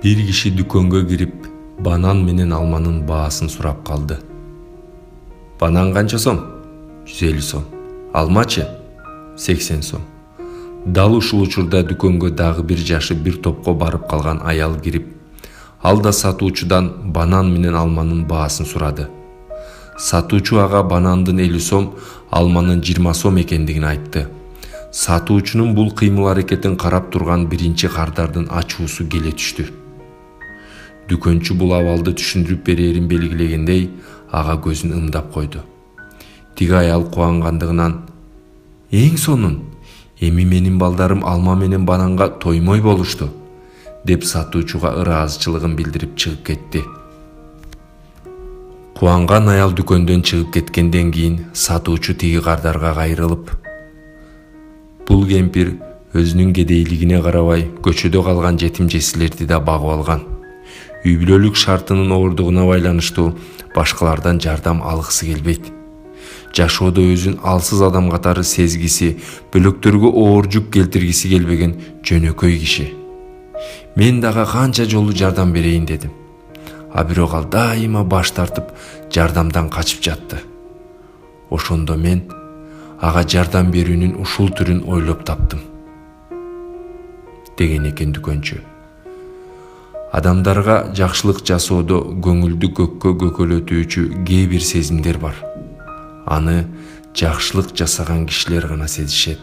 Бир киши дүкөнгө кирип, банан менен алманын баасын сурап калды. Банан канча сом? 150 сом. Алмачы? 80 сом. Дал ушул учурда дүкөнгө дагы бир жашы бир топко барып калган аял кирип, ал да сатуучудан банан менен алманын баасын сурады. Сатуучу ага банандын 50 сом, алманын 20 сом экендигин айтты. Сатуучунун бул кыймыл аракетин карап турган биринчи кардардын ачуусу келе түштү. Дүкөнчү бул абалды түшүндүрүп берерин белгилегендей, ага көзүн ымдап койду. Тиги аял кубангандыгынан: "Эң сонун, эми менин балдарым алма менен бананга тоймой болушту", деп сатуучуга ыраазычылыгын билдирип чыгып кетти. Кубанган аял дүкөндөн чыгып кеткенден кийин сатуучу тиги кардарга кайрылып: "Бул кемпир өзүнүн кедейлигине карабай көчөдө калган жетим жесирлерди да багып алган. Үй бүлөлүк шартынын ооругуна байланыштуу башкалардан жардам алгысы келбейт. Жашоодо өзүн алсыз адам катары сезгиси, бөлөктөргө оор жүк келтиргиси келбеген жөнөкөй киши. Мен дагы канча жолу жардам берейин дедим. А бирок ал дайыма баш тартып, жардамдан качып жатты. Ошондо мен ага жардам берүүнүн ушул түрүн ойлоп таптым", деген экен дүкөнчү. Адамдарга жакшылык жасоодо көңүлдү көккө көкөлөтүүчү кээ бир сезимдер бар. Аны жакшылык жасаган кишилер гана сезишет.